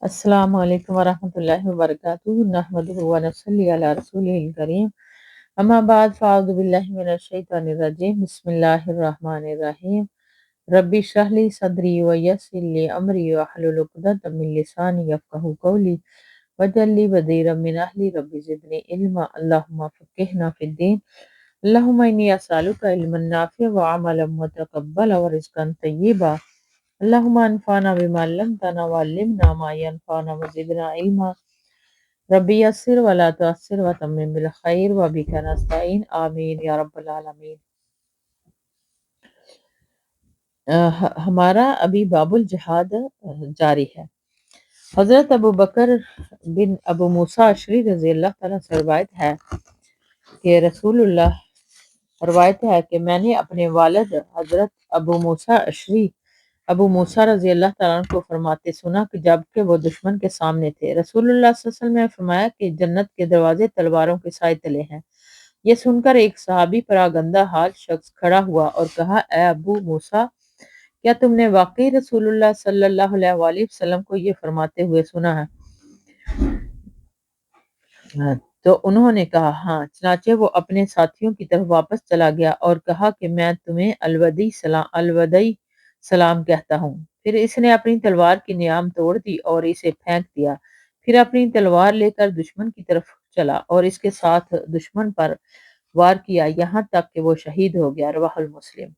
السلام علیکم ورحمۃ اللہ وبرکاتہ نحمدہ و نصلی علی رسولہ الکریم اما بعد فاعوذ باللہ من الشیطان الرجیم بسم اللہ الرحمن الرحیم ربی اشرح لی صدری ویسر لی امری واحلل عقدۃ من لسانی یفقہوا قولی واجعل لی وزیرا من اہلی رب زدنی علما اللہم فقہنا فی الدین اللہم انی اسألک علما نافعا وعملا متقبلا ورزقا طیبا اللہم انفعنا بما علمتنا وعلمنا ما ينفعنا وزدنا علما ربی یسر ولا تعسر وتمم بالخیر وبک نستعین آمین یا رب العالمین۔ ہمارا ابھی باب الجہاد جاری ہے۔ حضرت ابو بکر بن ابو موسیٰ اشعری رضی اللہ تعالیٰ سے روایت ہے کہ میں نے اپنے والد حضرت ابو موسیٰ رضی اللہ تعالیٰ عنہ کو فرماتے سنا کہ جب کہ وہ دشمن کے سامنے تھے، رسول اللہ صلی اللہ علیہ وسلم نے فرمایا کہ جنت کے دروازے تلواروں کے سائے تلے ہیں۔ یہ سن کر ایک صحابی پراگندہ حال شخص کھڑا ہوا اور کہا، اے ابو موسیٰ، کیا تم نے واقعی رسول اللہ صلی اللہ علیہ وآلہ وسلم کو یہ فرماتے ہوئے سنا ہے؟ تو انہوں نے کہا ہاں۔ چنانچہ وہ اپنے ساتھیوں کی طرف واپس چلا گیا اور کہا کہ میں تمہیں الوداعی سلام کہتا ہوں۔ پھر اس نے اپنی تلوار کی نیام توڑ دی اور اسے پھینک دیا، پھر اپنی تلوار لے کر دشمن کی طرف چلا اور اس کے ساتھ دشمن پر وار کیا یہاں تک کہ وہ شہید ہو گیا۔ رواہ المسلم۔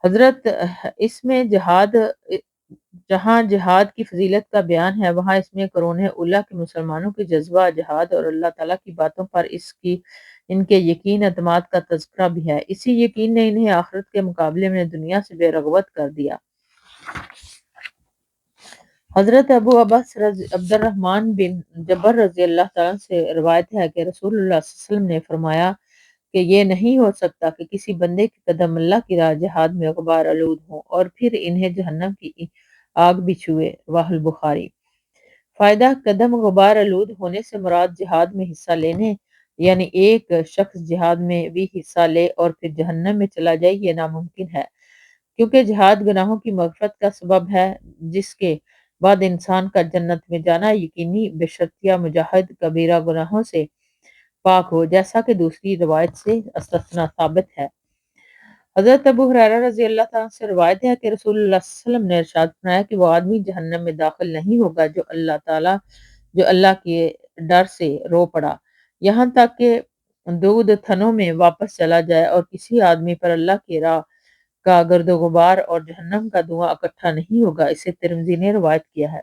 حضرت اس میں جہاں جہاد کی فضیلت کا بیان ہے، وہاں اس میں قرون اولیٰ کے مسلمانوں کے جذبہ جہاد اور اللہ تعالیٰ کی باتوں پر ان کے یقین اعتماد کا تذکرہ بھی ہے۔ اسی یقین نے انہیں آخرت کے مقابلے میں دنیا سے بے رغبت کر دیا۔ حضرت ابو عباس عبد الرحمن بن جبر رضی اللہ تعالیٰ سے روایت ہے کہ رسول اللہ صلی اللہ علیہ وسلم نے فرمایا کہ یہ نہیں ہو سکتا کہ کسی بندے کے قدم اللہ کی راہ جہاد میں غبار آلود ہوں اور پھر انہیں جہنم کی آگ بھی چھوئے۔ رواہ البخاری۔ فائدہ: قدم غبار آلود ہونے سے مراد جہاد میں حصہ لینے، یعنی ایک شخص جہاد میں بھی حصہ لے اور پھر جہنم میں چلا جائے، یہ ناممکن ہے، کیونکہ جہاد گناہوں کی مغفرت کا سبب ہے، جس کے بعد انسان کا جنت میں جانا یقینی بشرطیہ مجاہد کبیرہ گناہوں سے پاک ہو، جیسا کہ دوسری روایت سے استثناء ثابت ہے۔ حضرت ابو ہریرہ رضی اللہ تعالیٰ سے روایت ہے کہ رسول اللہ صلی اللہ علیہ وسلم نے ارشاد فرمایا کہ وہ آدمی جہنم میں داخل نہیں ہوگا جو اللہ کے ڈر سے رو پڑا، یہاں تک کہ دودھ تھنوں میں واپس چلا جائے، اور کسی آدمی پر اللہ کی راہ کا گرد و غبار اور جہنم کا دھواں اکٹھا نہیں ہوگا۔ اسے ترمذی نے روایت کیا ہے۔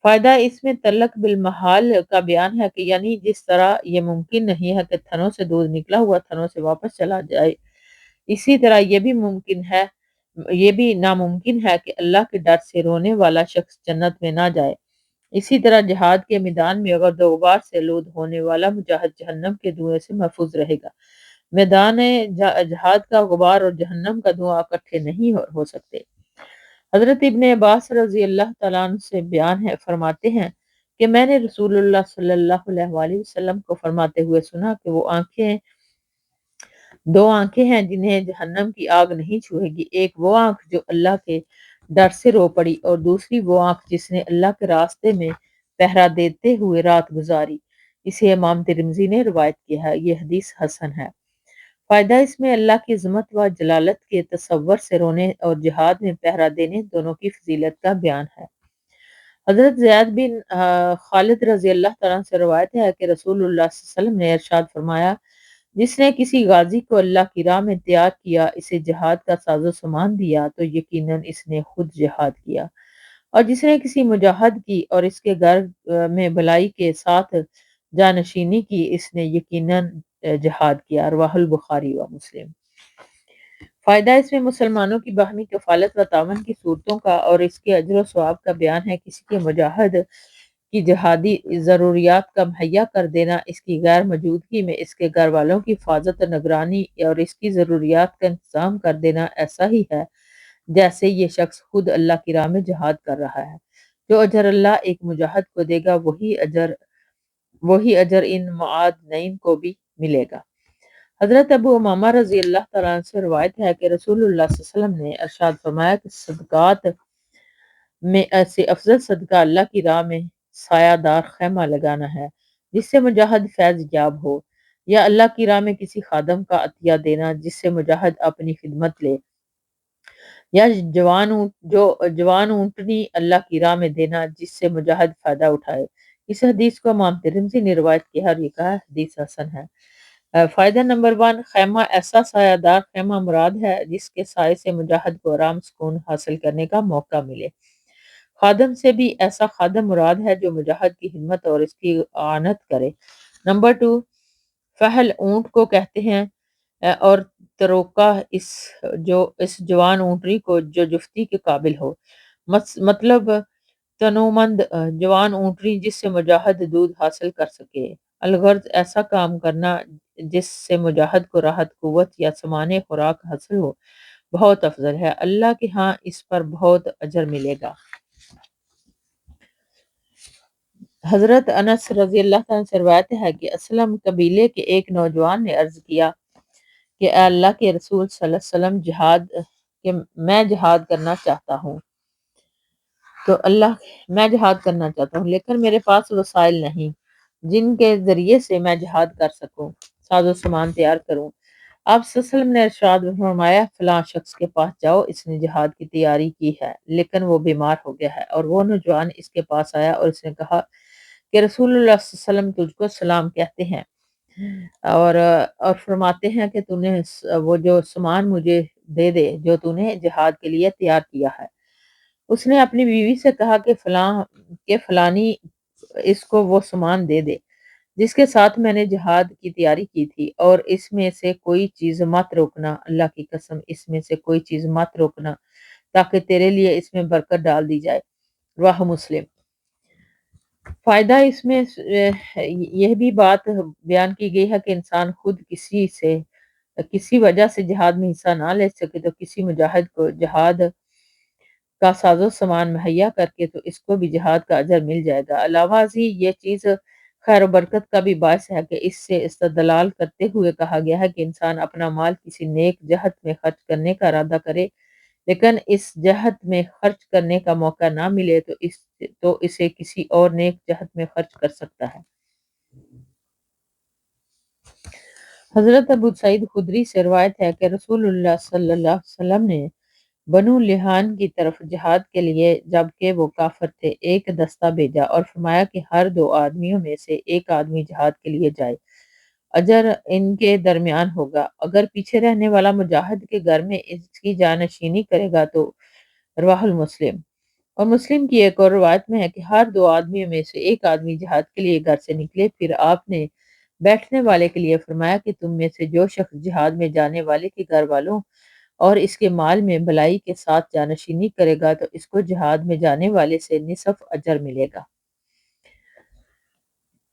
فائدہ: اس میں تعلق بالمحال کا بیان ہے کہ یعنی جس طرح یہ ممکن نہیں ہے کہ تھنوں سے دودھ نکلا ہوا تھنوں سے واپس چلا جائے، اسی طرح یہ بھی ناممکن ہے کہ اللہ کے ڈر سے رونے والا شخص جنت میں نہ جائے۔ اسی طرح جہاد کے میدان میں غرد و غبار سے آلود ہونے والا مجاہد جہنم کے دھوئیں سے محفوظ رہے گا۔ میدان جہاد کا غبار اور جہنم کا دھواں اکٹھے نہیں ہو سکتے۔ حضرت ابن عباس رضی اللہ تعالیٰ عنہ سے بیان ہے، فرماتے ہیں کہ میں نے رسول اللہ صلی اللہ علیہ وآلہ وسلم کو فرماتے ہوئے سنا کہ دو آنکھیں ہیں جنہیں جہنم کی آگ نہیں چھوئے گی، ایک وہ آنکھ جو اللہ کے ڈر سے رو پڑی اور دوسری وہ آنکھ جس نے اللہ کے راستے میں پہرا دیتے ہوئے رات گزاری۔ اسے امام ترمذی نے روایت کیا ہے۔ یہ حدیث حسن ہے۔ فائدہ: اس میں اللہ کی عظمت و جلالت کے تصور سے رونے اور جہاد میں پہرا دینے دونوں کی فضیلت کا بیان ہے۔ حضرت زید بن خالد رضی اللہ تعالیٰ سے روایت ہے کہ رسول اللہ صلی اللہ علیہ وسلم نے ارشاد فرمایا، جس نے کسی غازی کو اللہ کی راہ میں تیار کیا، اسے جہاد کا ساز و سامان دیا، تو یقیناً اس نے خود جہاد کیا، اور جس نے کسی مجاہد کی اور اس کے گھر میں بھلائی کے ساتھ جانشینی کی، اس نے یقیناً جہاد کیا۔ رواہ البخاری و مسلم۔ فائدہ: اس میں مسلمانوں کی باہمی کفالت و تعاون کی صورتوں کا اور اس کے اجر و ثواب کا بیان ہے۔ کسی کے مجاہد کی جہادی ضروریات کا مہیا کر دینا، اس کی غیر موجودگی میں اس کے گھر والوں کی حفاظت و نگرانی اور اس کی ضروریات کا انتظام کر دینا ایسا ہی ہے جیسے یہ شخص خود اللہ کی راہ میں جہاد کر رہا ہے۔ جو اجر اللہ ایک مجاہد کو دے گا، وہی اجر ان معاذین کو بھی ملے گا۔ حضرت ابو امامہ رضی اللہ تعالیٰ عنہ سے روایت ہے کہ رسول اللہ صلی اللہ علیہ وسلم نے ارشاد فرمایا کہ صدقات میں سے افضل صدقہ اللہ کی راہ میں سایہ دار خیمہ لگانا ہے جس سے مجاہد فیض یاب ہو، یا اللہ کی راہ میں کسی خادم کا عطیہ دینا جس سے مجاہد اپنی خدمت لے، یا جوان اونٹنی اللہ کی راہ میں دینا جس سے مجاہد فائدہ اٹھائے۔ اس حدیث کو امام ترمذی نے روایت کیا اور یہ کہا حدیث حسن ہے۔ فائدہ نمبر 1، خیمہ ایسا سایہ دار خیمہ مراد ہے جس کے سائے سے مجاہد کو آرام سکون حاصل کرنے کا موقع ملے۔ خادم سے بھی ایسا خادم مراد ہے جو مجاہد کی خدمت اور اس کی اعانت کرے۔ نمبر 2، فحل اونٹ کو کہتے ہیں، اور تروکہ اس جوان اونٹنی کو جو جفتی کے قابل ہو، مطلب تنومند جوان اونٹنی جس سے مجاہد دودھ حاصل کر سکے۔ الغرض ایسا کام کرنا جس سے مجاہد کو راحت، قوت یا سامان خوراک حاصل ہو بہت افضل ہے، اللہ کے ہاں اس پر بہت اجر ملے گا۔ حضرت انس رضی اللہ عنہ سے روایت ہے کہ اسلم قبیلے کے ایک نوجوان نے عرض کیا کہ اے اللہ کے رسول صلی اللہ علیہ وسلم، میں جہاد کرنا چاہتا ہوں، لیکن میرے پاس وسائل نہیں جن کے ذریعے سے میں جہاد کر سکوں، ساز و سامان تیار کروں۔ آپ صلی اللہ علیہ وسلم نے ارشاد فرمایا، فلاں شخص کے پاس جاؤ، اس نے جہاد کی تیاری کی ہے لیکن وہ بیمار ہو گیا ہے۔ اور وہ نوجوان اس کے پاس آیا اور اس نے کہا کہ رسول اللہ صلی اللہ علیہ وسلم تجھ کو سلام کہتے ہیں اور فرماتے ہیں کہ تو نے وہ جو سامان مجھے دے دے جو تو نے جہاد کے لیے تیار کیا ہے۔ اس نے اپنی بیوی سے کہا کہ فلانی اس کو وہ سامان دے دے جس کے ساتھ میں نے جہاد کی تیاری کی تھی، اور اس میں سے کوئی چیز مت روکنا، اللہ کی قسم اس میں سے کوئی چیز مت روکنا تاکہ تیرے لیے اس میں برکت ڈال دی جائے۔ رواہ مسلم۔ فائدہ اس میں یہ بھی بات بیان کی گئی ہے کہ انسان خود کسی وجہ سے جہاد میں حصہ نہ لے سکے تو کسی مجاہد کو جہاد کا ساز و سامان مہیا کر کے تو اس کو بھی جہاد کا اجر مل جائے گا۔ علاوہ ازیں یہ چیز خیر و برکت کا بھی باعث ہے کہ اس سے استدلال کرتے ہوئے کہا گیا ہے کہ انسان اپنا مال کسی نیک جہت میں خرچ کرنے کا ارادہ کرے، لیکن اس جہت میں خرچ کرنے کا موقع نہ ملے تو اسے کسی اور نیک جہت میں خرچ کر سکتا ہے۔ حضرت ابو سعید خدری سے روایت ہے کہ رسول اللہ صلی اللہ علیہ وسلم نے بنو لحان کی طرف جہاد کے لیے جبکہ وہ کافر تھے ایک دستہ بھیجا اور فرمایا کہ ہر 2 آدمیوں میں سے ایک آدمی جہاد کے لیے جائے، اجر ان کے درمیان ہوگا، اگر پیچھے رہنے والا مجاہد کے گھر میں اس کی جانشینی کرے گا تو۔ رواہ المسلم۔ اور مسلم کی ایک اور روایت میں ہے کہ ہر 2 آدمیوں میں سے ایک آدمی جہاد کے لیے گھر سے نکلے، پھر آپ نے بیٹھنے والے کے لیے فرمایا کہ تم میں سے جو شخص جہاد میں جانے والے کے گھر والوں اور اس کے مال میں بھلائی کے ساتھ جانشینی کرے گا تو اس کو جہاد میں جانے والے سے نصف اجر ملے گا۔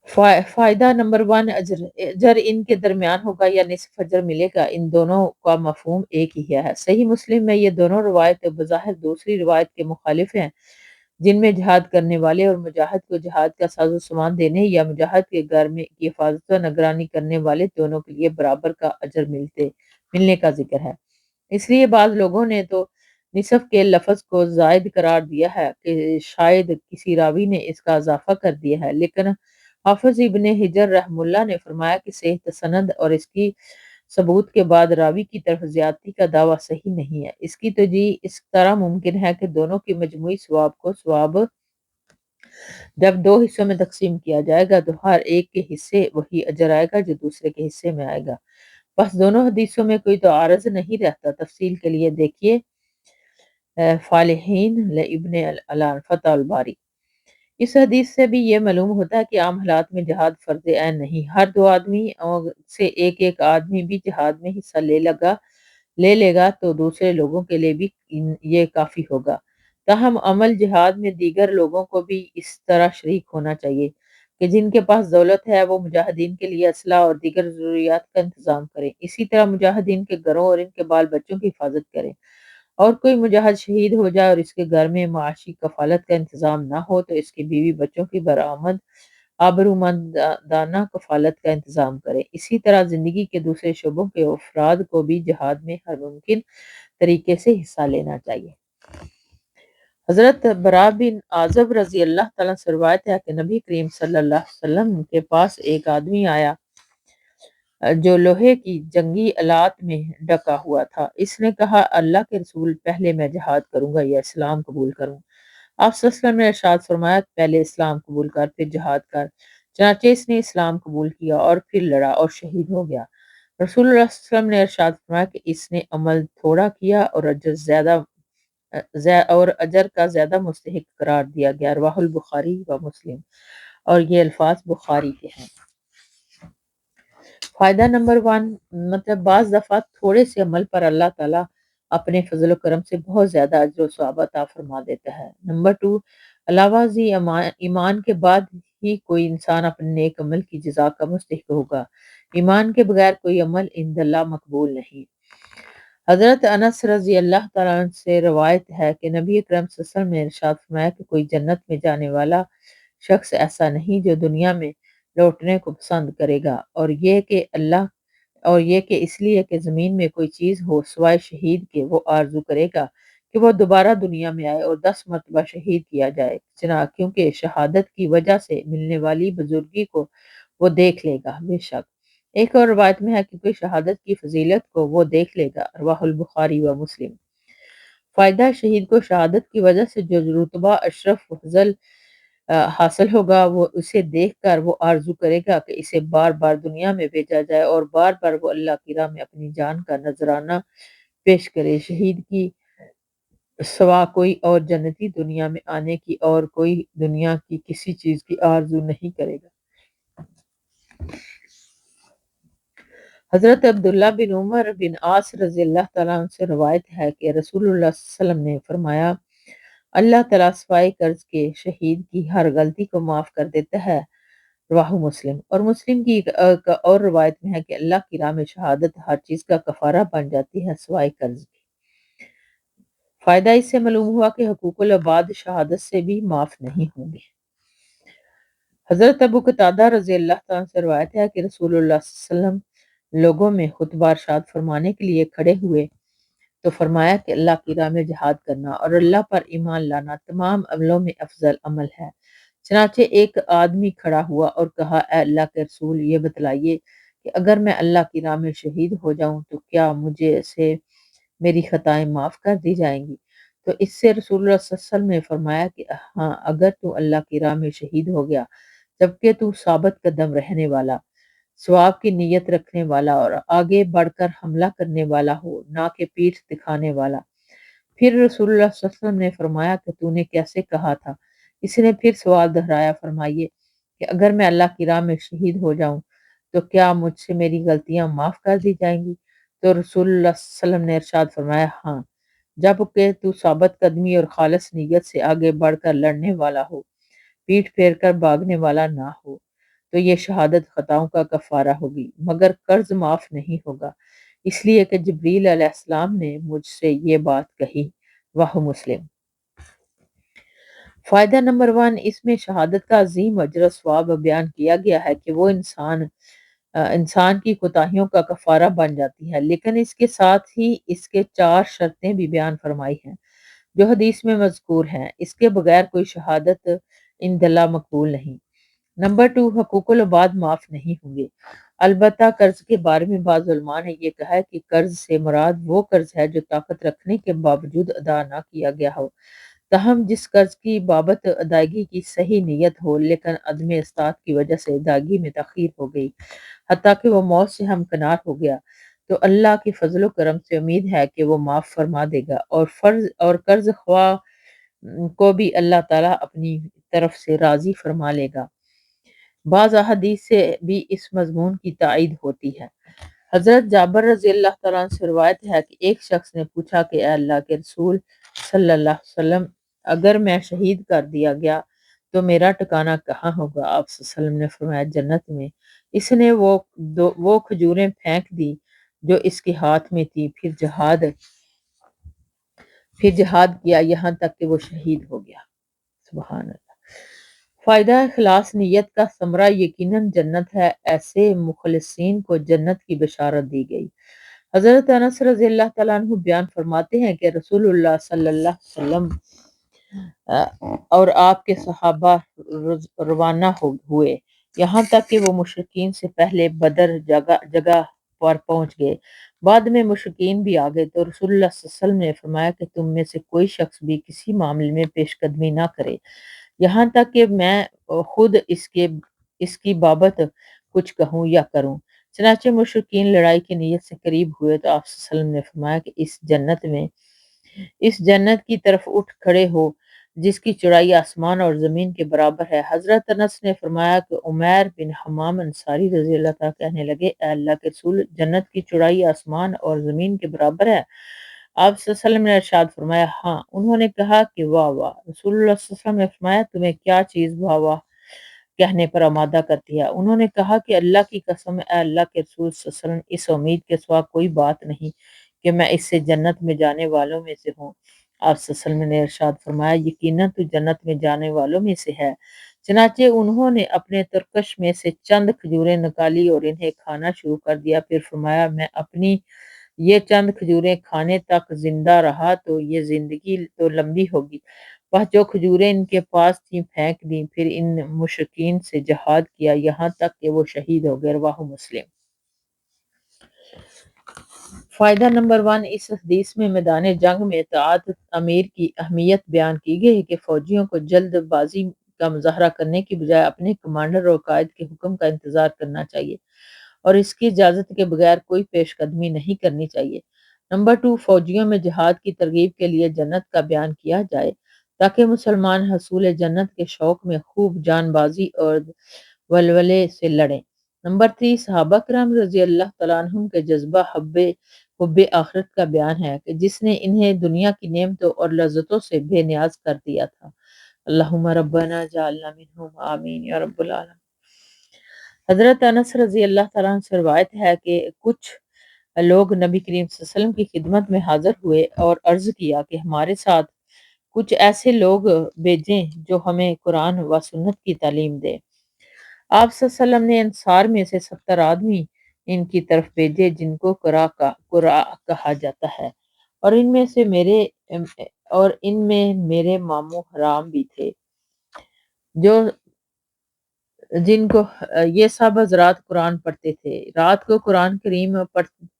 فائدہ نمبر 1، اجر ان کے درمیان ہوگا یا نصف اجر ملے گا، ان دونوں کا مفہوم ایک ہی ہے۔ صحیح مسلم میں یہ دونوں روایت بظاہر دوسری روایت کے مخالف ہیں جن میں جہاد کرنے والے اور مجاہد کو جہاد کا ساز و سامان دینے یا مجاہد کے گھر میں کی حفاظت و نگرانی کرنے والے دونوں کے لیے برابر کا اجر ملنے کا ذکر ہے۔ اس لیے بعض لوگوں نے تو نصف کے لفظ کو زائد قرار دیا ہے کہ شاید کسی راوی نے اس کا اضافہ کر دیا ہے، لیکن حافظ ابن حجر رحمہ اللہ نے فرمایا کہ صحیح سند اور اس کی ثبوت کے بعد راوی کی طرف زیادتی کا دعویٰ صحیح نہیں ہے۔ اس کی تجزیہ اس طرح ممکن ہے کہ دونوں کی مجموعی ثواب جب 2 حصوں میں تقسیم کیا جائے گا تو ہر ایک کے حصے وہی اجر آئے گا جو دوسرے کے حصے میں آئے گا۔ بس دونوں حدیثوں میں کوئی تعارض نہیں رہتا۔ تفصیل کے لیے دیکھیے فالحین لابن العلان فتح الباری۔ اس حدیث سے بھی یہ معلوم ہوتا ہے کہ عام حالات میں جہاد فرض عین نہیں، ہر 2 آدمی سے ایک آدمی بھی جہاد میں حصہ لے لے گا تو دوسرے لوگوں کے لیے بھی یہ کافی ہوگا۔ تاہم عمل جہاد میں دیگر لوگوں کو بھی اس طرح شریک ہونا چاہیے کہ جن کے پاس دولت ہے وہ مجاہدین کے لیے اسلحہ اور دیگر ضروریات کا انتظام کریں، اسی طرح مجاہدین کے گھروں اور ان کے بال بچوں کی حفاظت کریں، اور کوئی مجاہد شہید ہو جائے اور اس کے گھر میں معاشی کفالت کا انتظام نہ ہو تو اس کی بیوی بچوں کی برآمد آبرومندانہ کفالت کا انتظام کرے۔ اسی طرح زندگی کے دوسرے شعبوں کے افراد کو بھی جہاد میں ہر ممکن طریقے سے حصہ لینا چاہیے۔ حضرت برا بن عازب رضی اللہ تعالیٰ سے روایت ہے کہ نبی کریم صلی اللہ علیہ وسلم کے پاس ایک آدمی آیا جو لوہے کی جنگی آلات میں ڈکا ہوا تھا۔ اس نے کہا، اللہ کے رسول، پہلے میں جہاد کروں گا یا اسلام قبول کروں؟ آپ صلی اللہ علیہ وسلم نے ارشاد فرمایا، پہلے اسلام قبول کر پھر جہاد کر۔ چنانچہ اس نے اسلام قبول کیا اور پھر لڑا اور شہید ہو گیا۔ رسول اللہ صلی اللہ علیہ وسلم نے ارشاد فرمایا کہ اس نے عمل تھوڑا کیا اور اجر کا زیادہ مستحق قرار دیا گیا۔ رواہ البخاری و مسلم، اور یہ الفاظ بخاری کے ہیں۔ فائدہ نمبر 1، مطلب بعض دفعہ تھوڑے سے عمل پر اللہ تعالیٰ اپنے فضل و کرم سے بہت زیادہ اجر و ثواب عطا فرما دیتا ہے۔ نمبر 2، علاوہ ازیں ایمان کے بعد ہی کوئی انسان اپنے نیک عمل کی جزا کا مستحق ہوگا۔ ایمان کے بغیر کوئی عمل عند اللہ مقبول نہیں۔ حضرت انس رضی اللہ تعالیٰ عنہ سے روایت ہے کہ نبی اکرم صلی اللہ علیہ وسلم نے ارشاد فرمایا کہ کوئی جنت میں جانے والا شخص ایسا نہیں جو دنیا میں لوٹنے کو پسند کرے گا، اور یہ کہ اس لیے کہ زمین میں کوئی چیز ہو سوائے شہید کے وہ آرزو کرے گا کہ وہ دوبارہ دنیا میں آئے اور 10 مرتبہ شہید کیا جائے، کیونکہ شہادت کی وجہ سے ملنے والی بزرگی کو وہ دیکھ لے گا۔ بے شک ایک اور روایت میں ہے کہ کوئی شہادت کی فضیلت کو وہ دیکھ لے گا۔ رواہ البخاری و مسلم۔ فائدہ، شہید کو شہادت کی وجہ سے جو رتبہ اشرف و افضل حاصل ہوگا، وہ اسے دیکھ کر وہ آرزو کرے گا کہ اسے بار بار دنیا میں بھیجا جائے اور بار بار وہ اللہ کی راہ میں اپنی جان کا نذرانہ پیش کرے۔ شہید کی سوا کوئی اور جنتی دنیا میں آنے کی اور کوئی دنیا کی کسی چیز کی آرزو نہیں کرے گا۔ حضرت عبداللہ بن عمر بن عاص رضی اللہ تعالیٰ عنہ سے روایت ہے کہ رسول اللہ صلی اللہ علیہ وسلم نے فرمایا، اللہ تعالیٰ سوائے قرض کے شہید کی ہر غلطی کو معاف کر دیتا ہے۔ رواہ مسلم، اور مسلم کی ایک اور روایت میں ہے کہ اللہ کی راہ میں شہادت ہر چیز کا کفارہ بن جاتی ہے سوائے قرض کے۔ فائدہ، اس سے معلوم ہوا کہ حقوق العباد شہادت سے بھی معاف نہیں ہوں گے۔ حضرت ابو قتادہ رضی اللہ تعالیٰ عنہ سے روایت ہے کہ رسول اللہ صلی اللہ علیہ وسلم لوگوں میں خطبہ ارشاد فرمانے کے لیے کھڑے ہوئے تو فرمایا کہ اللہ کی راہ میں جہاد کرنا اور اللہ پر ایمان لانا تمام عملوں میں افضل عمل ہے۔ چنانچہ ایک آدمی کھڑا ہوا اور کہا، اے اللہ کے رسول، یہ بتلائیے کہ اگر میں اللہ کی راہ میں شہید ہو جاؤں تو کیا مجھے سے میری خطائیں معاف کر دی جائیں گی؟ تو اس سے رسول اللہ صلی اللہ علیہ وسلم نے فرمایا کہ ہاں، اگر تو اللہ کی راہ میں شہید ہو گیا جبکہ تو ثابت قدم رہنے والا، ثواب کی نیت رکھنے والا اور آگے بڑھ کر حملہ کرنے والا ہو، نہ کہ پیٹھ دکھانے والا۔ پھر رسول اللہ صلی اللہ علیہ وسلم نے فرمایا کہ تو نے کیسے کہا تھا؟ اس نے پھر سوال دہرایا، فرمائیے کہ اگر میں اللہ کی راہ میں شہید ہو جاؤں تو کیا مجھ سے میری غلطیاں معاف کر دی جائیں گی؟ تو رسول اللہ صلی اللہ علیہ وسلم نے ارشاد فرمایا، ہاں، جب کہ تو ثابت قدمی اور خالص نیت سے آگے بڑھ کر لڑنے والا ہو، پیٹھ پھیر کر بھاگنے والا نہ ہو، تو یہ شہادت خطاؤں کا کفارہ ہوگی، مگر قرض معاف نہیں ہوگا، اس لیے کہ جبریل علیہ السلام نے مجھ سے یہ بات کہی۔ وہ مسلم۔ فائدہ نمبر 1، اس میں شہادت کا عظیم اجر و ثواب بیان کیا گیا ہے کہ وہ انسان کی کوتاہیوں کا کفارہ بن جاتی ہے، لیکن اس کے ساتھ ہی اس کے 4 شرطیں بھی بیان فرمائی ہیں جو حدیث میں مذکور ہیں۔ اس کے بغیر کوئی شہادت عند اللہ مقبول نہیں۔ نمبر 2، حقوق العباد معاف نہیں ہوں گے۔ البتہ قرض کے بارے میں بعض علماء نے یہ کہا ہے کہ قرض سے مراد وہ قرض ہے جو طاقت رکھنے کے باوجود ادا نہ کیا گیا ہو، تاہم جس قرض کی بابت ادائیگی کی صحیح نیت ہو لیکن عدم استطاعت کی وجہ سے ادائیگی میں تاخیر ہو گئی حتیٰ کہ وہ موت سے ہمکنار ہو گیا، تو اللہ کی فضل و کرم سے امید ہے کہ وہ معاف فرما دے گا، اور قرض خواہ کو بھی اللہ تعالیٰ اپنی طرف سے راضی فرما لے گا۔ بعض احادیث سے بھی اس مضمون کی تائید ہوتی ہے۔ حضرت جابر رضی اللہ تعالیٰ عنہ سے روایت ہے کہ ایک شخص نے پوچھا کہ اے اللہ کے رسول صلی اللہ علیہ وسلم، اگر میں شہید کر دیا گیا تو میرا ٹھکانہ کہاں ہوگا؟ آپ صلی اللہ علیہ وسلم نے فرمایا، جنت میں۔ اس نے وہ کھجوریں پھینک دی جو اس کے ہاتھ میں تھی، پھر جہاد کیا یہاں تک کہ وہ شہید ہو گیا۔ سبحان اللہ۔ فائدہ، اخلاص نیت کا ثمرہ یقیناً جنت ہے، ایسے مخلصین کو جنت کی بشارت دی گئی۔ حضرت انس رضی اللہ تعالیٰ عنہ بیان فرماتے ہیں کہ رسول اللہ صلی اللہ علیہ وسلم اور آپ کے صحابہ روانہ ہوئے، یہاں تک کہ وہ مشرکین سے پہلے بدر جگہ پر پہنچ گئے۔ بعد میں مشرکین بھی آ گئے تو رسول اللہ صلی اللہ علیہ وسلم نے فرمایا کہ تم میں سے کوئی شخص بھی کسی معاملے میں پیش قدمی نہ کرے یہاں تک کہ میں خود اس کی بابت کچھ کہوں یا کروں۔ چنانچہ مشرکین لڑائی کی نیت سے قریب ہوئے تو آپ صلی اللہ علیہ وسلم نے فرمایا کہ اس جنت کی طرف اٹھ کھڑے ہو جس کی چوڑائی آسمان اور زمین کے برابر ہے۔ حضرت انس نے فرمایا کہ عمیر بن حمام انصاری رضی اللہ تعالیٰ کہنے لگے، اے اللہ کے رسول، جنت کی چوڑائی آسمان اور زمین کے برابر ہے؟ آپ صلی اللہ علیہ وسلم نے ارشاد فرمایا، ہاں۔ انہوں نے کہا کہ واہ واہ۔ رسول اللہ صلی اللہ علیہ وسلم نے فرمایا، تمہیں کیا چیز واہ واہ کہنے پر آمادہ کرتی ہے؟ انہوں نے کہا کہ اللہ کی قسم، اے اللہ کے رسول صلی اللہ علیہ وسلم، اس امید کے سوا کوئی بات نہیں کہ میں اس سے جنت میں جانے والوں میں سے ہوں۔ آپ صلی اللہ علیہ وسلم نے ارشاد فرمایا، یقیناً تو جنت میں جانے والوں میں سے ہے۔ چنانچہ انہوں نے اپنے ترکش میں سے چند کھجوریں نکالی اور انہیں کھانا شروع کر دیا، پھر فرمایا، میں اپنی یہ چند کھجوریں کھانے تک زندہ رہا تو یہ زندگی تو لمبی ہوگی، بس جو کھجوریں ان کے پاس تھیں پھینک دیں، پھر ان مشرکین سے جہاد کیا یہاں تک کہ وہ شہید ہو گئے۔ رواہ مسلم۔ فائدہ نمبر 1، اس حدیث میں میدان جنگ میں اطاعت امیر کی اہمیت بیان کی گئی ہے کہ فوجیوں کو جلد بازی کا مظاہرہ کرنے کی بجائے اپنے کمانڈر اور قائد کے حکم کا انتظار کرنا چاہیے اور اس کی اجازت کے بغیر کوئی پیش قدمی نہیں کرنی چاہیے۔ نمبر 2، فوجیوں میں جہاد کی ترغیب کے لیے جنت کا بیان کیا جائے تاکہ مسلمان حصول جنت کے شوق میں خوب جان بازی اور ولولے سے لڑیں۔ نمبر 3، صحابہ کرام رضی اللہ تعالیٰ عنہم کے جذبہ حب آخرت کا بیان ہے کہ جس نے انہیں دنیا کی نعمتوں اور لذتوں سے بے نیاز کر دیا تھا۔ اللہم ربنا جعلنا منہم، آمین یا رب العالمین۔ حضرت انس رضی اللہ تعالیٰ عنہ سے روایت ہے کہ کچھ لوگ نبی کریم صلی اللہ علیہ وسلم کی خدمت میں حاضر ہوئے اور عرض کیا کہ ہمارے ساتھ کچھ ایسے لوگ بھیجیں جو ہمیں قرآن و سنت کی تعلیم دیں۔ آپ صلی اللہ علیہ وسلم نے انصار میں سے 70 آدمی ان کی طرف بھیجے جن کو قرا کہا جاتا ہے، اور ان میں میرے ماموں حرام بھی تھے، جو جن کو یہ سب حضرات قرآن پڑھتے تھے، رات کو قرآن کریم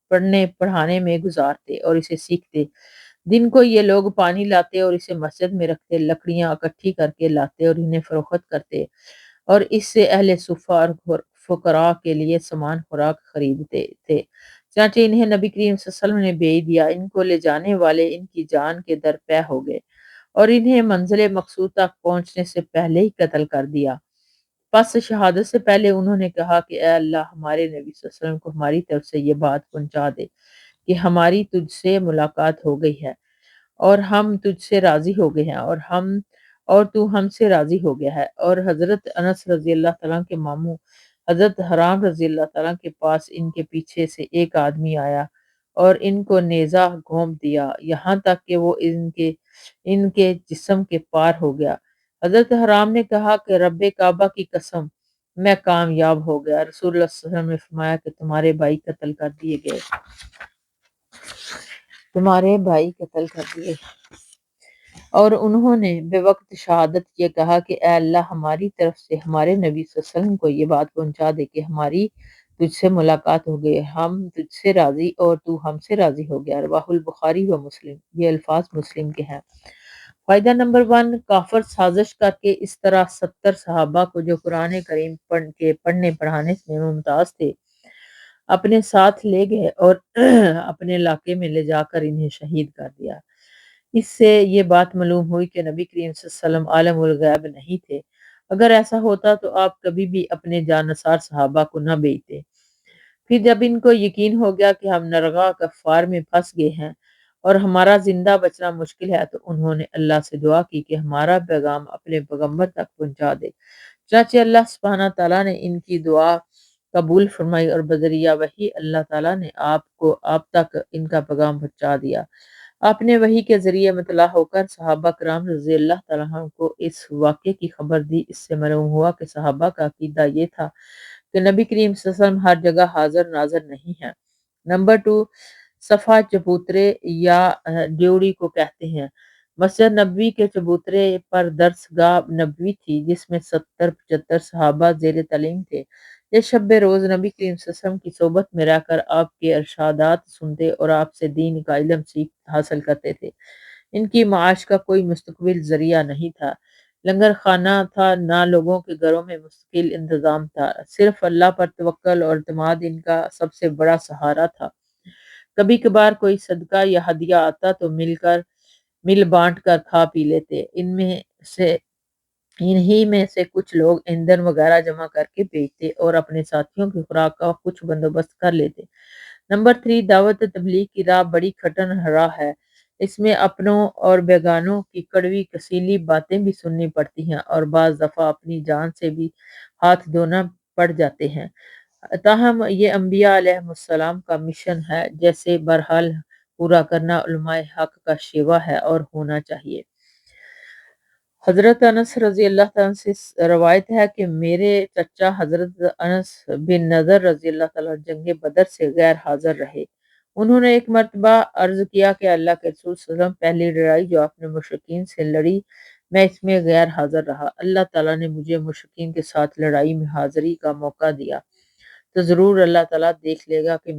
پڑھنے پڑھانے میں گزارتے اور اسے سیکھتے، دن کو یہ لوگ پانی لاتے اور اسے مسجد میں رکھتے، لکڑیاں اکٹھی کر کے لاتے اور انہیں فروخت کرتے اور اس سے اہل صفہ اور فقراء کے لیے سامان خوراک خریدتے تھے۔ چنانچہ انہیں نبی کریم صلی اللہ علیہ وسلم نے بھیج دیا، ان کو لے جانے والے ان کی جان کے در پے ہو گئے اور انہیں منزل مقصود تک پہنچنے سے پہلے ہی قتل کر دیا۔ پس شہادت سے پہلے انہوں نے کہا کہ اے اللہ، ہمارے نبی صلی اللہ علیہ وسلم کو ہماری طرف سے یہ بات پہنچا دے کہ ہماری تجھ سے ملاقات ہو گئی ہے اور ہم تجھ سے راضی ہو گئے ہیں اور تو ہم سے راضی ہو گیا ہے۔ اور حضرت انس رضی اللہ تعالیٰ کے ماموں حضرت حرام رضی اللہ تعالیٰ کے پاس ان کے پیچھے سے ایک آدمی آیا اور ان کو نیزہ گھونپ دیا یہاں تک کہ وہ ان کے جسم کے پار ہو گیا۔ حضرت حرام نے کہا کہ رب کعبہ کی قسم، میں کامیاب ہو گیا۔ رسول اللہ صلی اللہ علیہ وسلم نے فرمایا کہ تمہارے بھائی قتل کر دیے گئے۔ اور انہوں نے بے وقت شہادت یہ کہا کہ اے اللہ، ہماری طرف سے ہمارے نبی صلی اللہ علیہ وسلم کو یہ بات پہنچا دے کہ ہماری تجھ سے ملاقات ہو گئی، ہم تجھ سے راضی اور تو ہم سے راضی ہو گیا۔ رواہ البخاری و مسلم۔ یہ الفاظ مسلم کے ہیں۔ فائدہ نمبر 1، کافر سازش کر کے اس طرح 70 صحابہ کو جو قرآن کریم پڑھنے پڑھانے میں ممتاز تھے اپنے ساتھ لے گئے اور اپنے علاقے میں لے جا کر انہیں شہید کر دیا۔ اس سے یہ بات معلوم ہوئی کہ نبی کریم صلی اللہ علیہ وسلم عالم الغیب نہیں تھے، اگر ایسا ہوتا تو آپ کبھی بھی اپنے جانثار صحابہ کو نہ بھیجتے۔ پھر جب ان کو یقین ہو گیا کہ ہم نرغہ کفار میں پھنس گئے ہیں اور ہمارا زندہ بچنا مشکل ہے تو انہوں نے اللہ سے دعا کی کہ ہمارا پیغام اپنے پیغمبر تک پہنچا دے۔ چنانچہ اللہ سبحانہ تعالیٰ نے ان کی دعا قبول فرمائی اور بذریعہ وحی اللہ تعالیٰ نے آپ تک ان کا پیغام پہنچا دیا۔ آپ نے وحی کے ذریعے مطلع ہو کر صحابہ کرام رضی اللہ تعالیٰ عنہ کو اس واقعے کی خبر دی۔ اس سے معلوم ہوا کہ صحابہ کا عقیدہ یہ تھا کہ نبی کریم صلی اللہ علیہ وسلم ہر جگہ حاضر ناظر نہیں ہے۔ نمبر 2، صفا چبوترے یا ڈیوڑی کو کہتے ہیں۔ مسجد نبوی کے چبوترے پر درسگاہ نبوی تھی جس میں 70-75 صحابہ زیر تعلیم تھے۔ یہ شب روز نبی کریم صلی اللہ علیہ وسلم کی صحبت میں رہ کر آپ کے ارشادات سنتے اور آپ سے دین کا علم سیکھ حاصل کرتے تھے۔ ان کی معاش کا کوئی مستقبل ذریعہ نہیں تھا، لنگر خانہ تھا، نہ لوگوں کے گھروں میں مستقل انتظام تھا، صرف اللہ پر توکل اور اعتماد ان کا سب سے بڑا سہارا تھا۔ کبھی کبھار کوئی صدقہ یا ہدیہ آتا تو مل بانٹ کر کھا پی لیتے۔ سے انہی میں سے کچھ لوگ ایندھن وغیرہ جمع کر کے بیچتے اور اپنے ساتھیوں کی خوراک کا کچھ بندوبست کر لیتے۔ نمبر 3، دعوت تبلیغ کی راہ بڑی کھٹن راہ ہے۔ اس میں اپنوں اور بیگانوں کی کڑوی کسیلی باتیں بھی سننی پڑتی ہیں اور بعض دفعہ اپنی جان سے بھی ہاتھ دھونا پڑ جاتے ہیں۔ تاہم یہ انبیاء علیہ السلام کا مشن ہے، جیسے بہرحال پورا کرنا علماء حق کا شیوا ہے اور ہونا چاہیے۔ حضرت انس رضی اللہ تعالیٰ سے روایت ہے کہ میرے چچا حضرت انس بن نضر رضی اللہ تعالیٰ جنگ بدر سے غیر حاضر رہے۔ انہوں نے ایک مرتبہ عرض کیا کہ اللہ کے رسول صلی اللہ علیہ وسلم پہلی لڑائی جو آپ نے مشرکین سے لڑی میں اس میں غیر حاضر رہا۔ اللہ تعالیٰ نے مجھے مشرکین کے ساتھ لڑائی میں حاضری کا موقع دیا تو ضرور اللہ تعالیٰ دیکھ لے گا کہ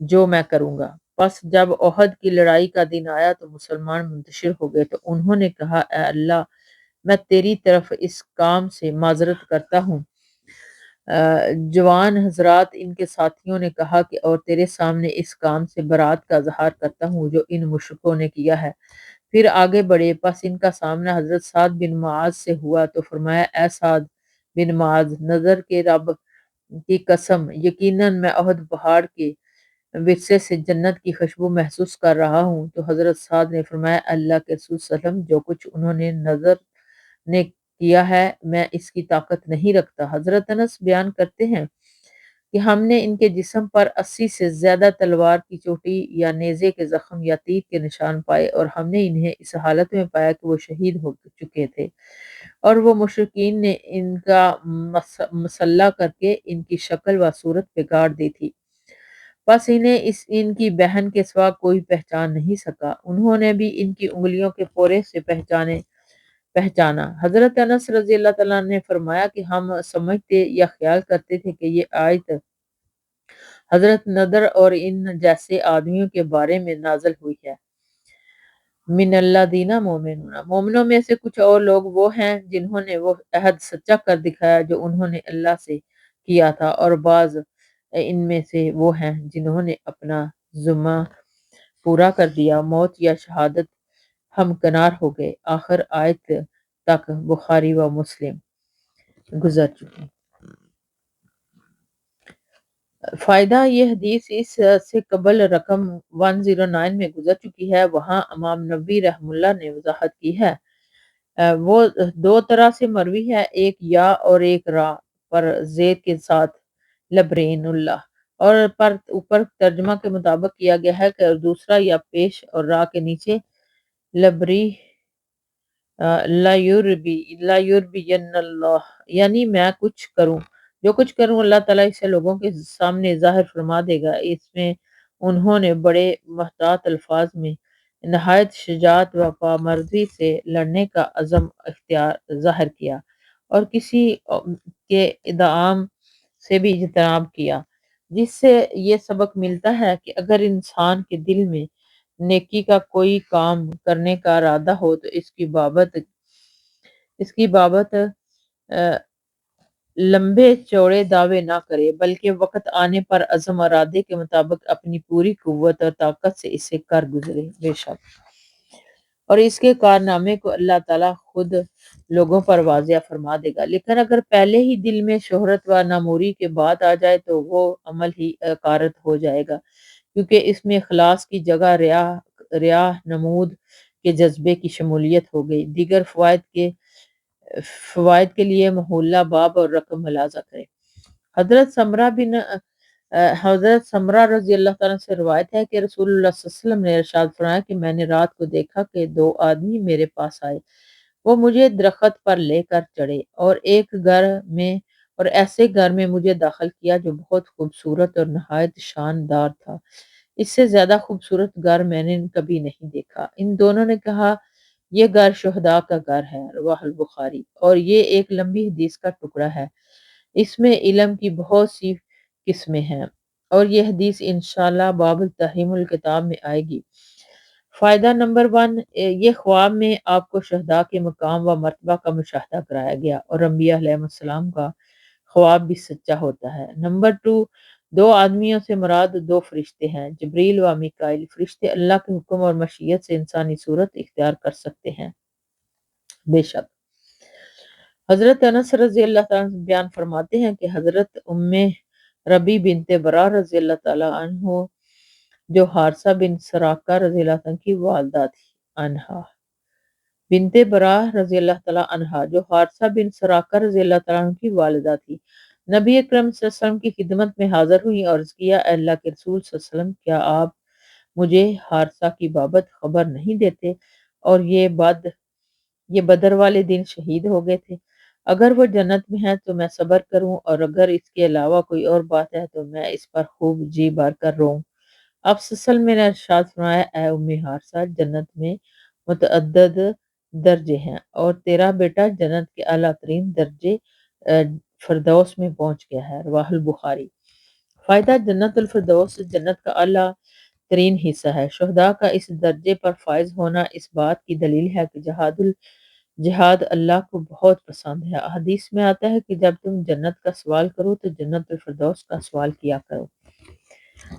جو میں کروں گا۔ پس جب احد کی لڑائی کا دن آیا تو مسلمان منتشر ہو گئے تو انہوں نے کہا اے اللہ میں تیری طرف اس کام سے معذرت کرتا ہوں۔ جوان حضرات ان کے ساتھیوں نے کہا کہ اور تیرے سامنے اس کام سے برات کا اظہار کرتا ہوں جو ان مشرکوں نے کیا ہے۔ پھر آگے بڑھے، پس ان کا سامنا حضرت سعد بن معاذ سے ہوا تو فرمایا اے سعد بن معاذ، نظر کے رب کی قسم یقیناً میں احد پہاڑ کے ورثے سے جنت کی خوشبو محسوس کر رہا ہوں۔ تو حضرت سعد نے فرمایا اللہ کے رسول صلی اللہ علیہ وسلم جو کچھ انہوں نے نظر نے کیا ہے میں اس کی طاقت نہیں رکھتا۔ حضرت انس بیان کرتے ہیں کہ ہم نے ان کے جسم پر 80 سے زیادہ تلوار کی چوٹی یا نیزے کے زخم یا تیر کے نشان پائے اور ہم نے انہیں اس حالت میں پایا کہ وہ شہید ہو چکے تھے اور وہ مشرکین نے ان کا مسلح کر کے ان کی شکل و صورت بگاڑ دی تھی، بس انہیں ان کی بہن کے سوا کوئی پہچان نہیں سکا، انہوں نے بھی ان کی انگلیوں کے پورے سے پہچانا۔ حضرت انس رضی اللہ تعالیٰ نے فرمایا کہ ہم سمجھتے یا خیال کرتے تھے کہ یہ آیت حضرت نضر اور ان جیسے آدمیوں کے بارے میں نازل ہوئی ہے۔ من اللہ دینا مومنون، مومنوں میں سے کچھ اور لوگ وہ ہیں جنہوں نے وہ عہد سچا کر دکھایا جو انہوں نے اللہ سے کیا تھا، اور بعض ان میں سے وہ ہیں جنہوں نے اپنا ذمہ پورا کر دیا، موت یا شہادت ہمکنار ہو گئے۔ آخر آیت تک بخاری و مسلم گزر چکی۔ فائدہ، یہ حدیث اس سے قبل رقم 109 میں گزر چکی ہے، وہاں امام نبوی رحمہ اللہ نے وضاحت کی ہے۔ وہ دو طرح سے مروی ہے، ایک یا اور ایک را پر زید کے ساتھ لبرین اللہ اور پر اوپر ترجمہ کے مطابق کیا گیا ہے کہ دوسرا یا پیش اور را کے نیچے لبری لا یربین اللہ، یعنی میں کچھ کروں جو کچھ کروں اللہ تعالیٰ اسے لوگوں کے سامنے ظاہر فرما دے گا۔ اس میں انہوں نے بڑے محتاط الفاظ میں نہایت شجاعت و پامردی سے لڑنے کا عزم ظاہر کیا اور کسی کے ادعام سے بھی اجتناب کیا، جس سے یہ سبق ملتا ہے کہ اگر انسان کے دل میں نیکی کا کوئی کام کرنے کا ارادہ ہو تو اس کی بابت لمبے چوڑے دعوے نہ کرے، بلکہ وقت آنے پر عزم ارادے کے مطابق اپنی پوری قوت اور طاقت سے اسے کر گزرے، بے شک اور اس کے کارنامے کو اللہ تعالیٰ خود لوگوں پر واضح فرما دے گا۔ لیکن اگر پہلے ہی دل میں شہرت و ناموری کے بات آ جائے تو وہ عمل ہی عقارت ہو جائے گا، کیونکہ اس میں اخلاص کی جگہ ریا نمود کے جذبے کی شمولیت ہو گئی۔ دیگر فوائد کے لیے محلہ باب اور رقم ملاحظہ کریں۔ حضرت سمرہ رضی اللہ تعالیٰ سے روایت ہے کہ رسول اللہ صلی اللہ علیہ وسلم نے ارشاد فرمایا کہ میں نے رات کو دیکھا کہ دو آدمی میرے پاس آئے، وہ مجھے درخت پر لے کر چڑھے اور ایسے گھر میں مجھے داخل کیا جو بہت خوبصورت اور نہایت شاندار تھا۔ اس سے زیادہ خوبصورت گھر میں نے کبھی نہیں دیکھا۔ ان دونوں نے کہا یہ گھر شہداء کا گھر ہے، رواہ البخاری، اور یہ ایک لمبی حدیث کا ٹکڑا ہے۔ اس میں علم کی بہت سی قسمیں ہیں اور یہ حدیث انشاءاللہ باب التحریم الکتاب میں آئے گی۔ فائدہ نمبر 1، یہ خواب میں آپ کو شہداء کے مقام و مرتبہ کا مشاہدہ کرایا گیا اور انبیاء علیہ السلام کا خواب بھی سچا ہوتا ہے۔ نمبر 2، دو آدمیوں سے مراد دو فرشتے ہیں، جبریل و میکائیل۔ فرشتے اللہ کے حکم اور مشیت سے انسانی صورت اختیار کر سکتے ہیں، بے شک۔ حضرت انس رضی اللہ تعالیٰ عنہ بیان فرماتے ہیں کہ حضرت ام ربی بنت برا رضی اللہ تعالیٰ عنہ جو حارثہ بن سراقہ رضی اللہ تعالیٰ کی والدہ تھی، عنہا بنت برا رضی اللہ تعالیٰ عنہا جو حارثہ بن سراقہ رضی اللہ تعالیٰ عنہ کی والدہ تھی، نبی اکرم صلی اللہ علیہ وسلم کی خدمت میں حاضر ہوئی اور عرض کیا، اے اللہ کے رسول صلی اللہ علیہ وسلم، کیا آپ مجھے حارثہ کی بابت خبر نہیں دیتے؟ اور یہ بدر والے دن شہید ہو گئے تھے۔ اگر وہ جنت میں ہے تو میں صبر کروں، اور اگر اس کے علاوہ کوئی اور بات ہے تو میں اس پر خوب جی بھر کر روؤں۔ آپ صلی اللہ علیہ وسلم نے ارشاد فرمایا، اے ام حارثہ، جنت میں متعدد درجے ہیں اور تیرا بیٹا جنت کے اعلیٰ ترین درجے فردوس میں پہنچ گیا ہے، رواہ البخاری۔ فائدہ، جنت الفردوس جنت کا اعلیٰ ترین حصہ ہے۔ شہداء کا اس درجے پر فائز ہونا اس بات کی دلیل ہے کہ جہاد اللہ کو بہت پسند ہے۔ حدیث میں آتا ہے کہ جب تم جنت کا سوال کرو تو جنت الفردوس کا سوال کیا کرو۔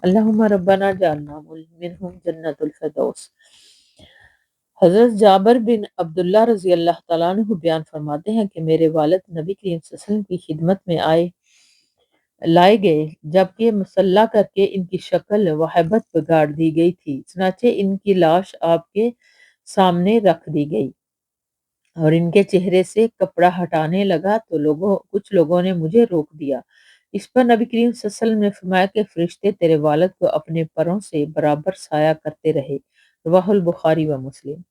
اللہم ربنا جعلنا منہم جنت الفردوس۔ حضرت جابر بن عبداللہ رضی اللہ تعالیٰ عنہ بیان فرماتے ہیں کہ میرے والد نبی کریم صلی اللہ علیہ وسلم کی خدمت میں لائے گئے جبکہ مسلح کر کے ان کی شکل و ہیبت بگاڑ دی گئی تھی، چنانچہ ان کی لاش آپ کے سامنے رکھ دی گئی اور ان کے چہرے سے کپڑا ہٹانے لگا تو کچھ لوگوں نے مجھے روک دیا۔ اس پر نبی کریم صلی اللہ علیہ وسلم نے فرمایا کہ فرشتے تیرے والد کو اپنے پروں سے برابر سایہ کرتے رہے، رواہ البخاری و مسلم۔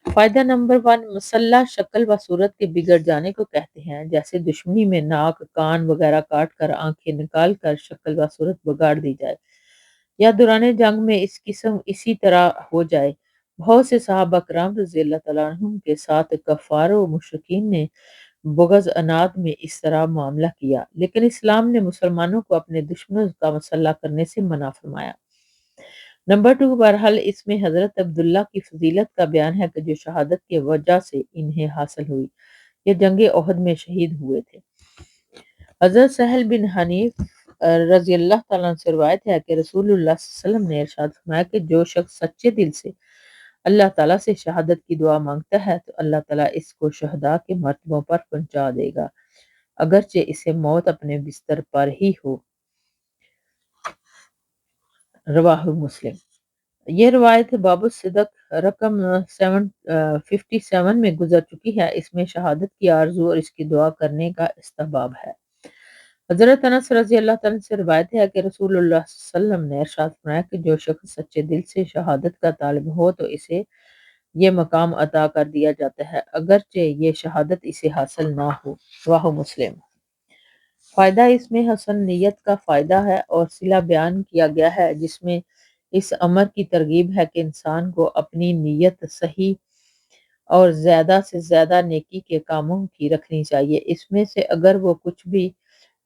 فائدہ نمبر 1، مسلح شکل و صورت کے بگڑ جانے کو کہتے ہیں، جیسے دشمنی میں ناک، کان وغیرہ کاٹ کر آنکھیں نکال کر شکل و صورت بگاڑ دی جائے، یا دوران جنگ میں اسی طرح ہو جائے۔ بہت سے صحابہ کرام رضی اللہ تعالیٰ عنہم کے ساتھ کفار و مشرکین نے بغض عناد میں اس طرح معاملہ کیا، لیکن اسلام نے مسلمانوں کو اپنے دشمنوں کا مسلح کرنے سے منع فرمایا۔ نمبر 2، بہرحال اس میں حضرت عبداللہ کی فضیلت کا بیان ہے کہ جو شہادت کی وجہ سے انہیں حاصل ہوئی، یہ جنگ احد میں شہید ہوئے تھے۔ حضرت سہل بن حنیف رضی اللہ تعالیٰ عنہ سے روایت ہے کہ رسول اللہ صلی اللہ علیہ وسلم نے ارشاد فرمایا کہ جو شخص سچے دل سے اللہ تعالیٰ سے شہادت کی دعا مانگتا ہے تو اللہ تعالیٰ اس کو شہداء کے مرتبوں پر پہنچا دے گا، اگرچہ اسے موت اپنے بستر پر ہی ہو، رواہ مسلم۔ یہ روایت باب الصدق رقم 57 میں گزر چکی ہے۔ اس میں شہادت کی آرزو اور اس کی دعا کرنے کا استحباب ہے۔ حضرت انس رضی اللہ تعالیٰ سے روایت ہے کہ رسول اللہ صلی اللہ علیہ وسلم نے ارشاد فرمایا کہ جو شخص سچے دل سے شہادت کا طالب ہو تو اسے یہ مقام عطا کر دیا جاتا ہے، اگرچہ یہ شہادت اسے حاصل نہ ہو، رواہ مسلم۔ فائدہ، اس میں حسن نیت کا فائدہ ہے اور صلہ بیان کیا گیا ہے، جس میں اس امر کی ترغیب ہے کہ انسان کو اپنی نیت صحیح اور زیادہ سے زیادہ نیکی کے کاموں کی رکھنی چاہیے۔ اس میں سے اگر وہ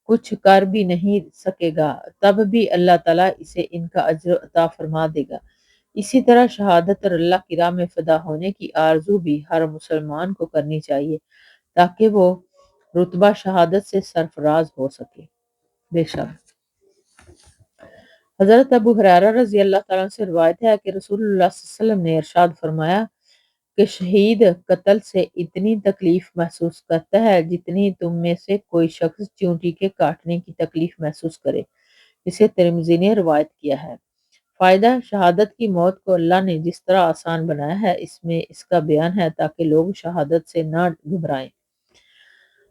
کچھ کر بھی نہیں سکے گا تب بھی اللہ تعالیٰ اسے ان کا اجر عطا فرما دے گا۔ اسی طرح شہادت اور اللہ کی راہ میں فدا ہونے کی آرزو بھی ہر مسلمان کو کرنی چاہیے تاکہ وہ رتبہ شہادت سے سرفراز ہو سکے، بے شک۔ حضرت ابو ہریرہ رضی اللہ تعالیٰ عنہ سے روایت ہے کہ رسول اللہ صلی اللہ علیہ وسلم نے ارشاد فرمایا کہ شہید قتل سے اتنی تکلیف محسوس کرتا ہے جتنی تم میں سے کوئی شخص چیونٹی کے کاٹنے کی تکلیف محسوس کرے، اسے ترمذی نے روایت کیا ہے۔ فائدہ، شہادت کی موت کو اللہ نے جس طرح آسان بنایا ہے اس میں اس کا بیان ہے تاکہ لوگ شہادت سے نہ گھبرائیں۔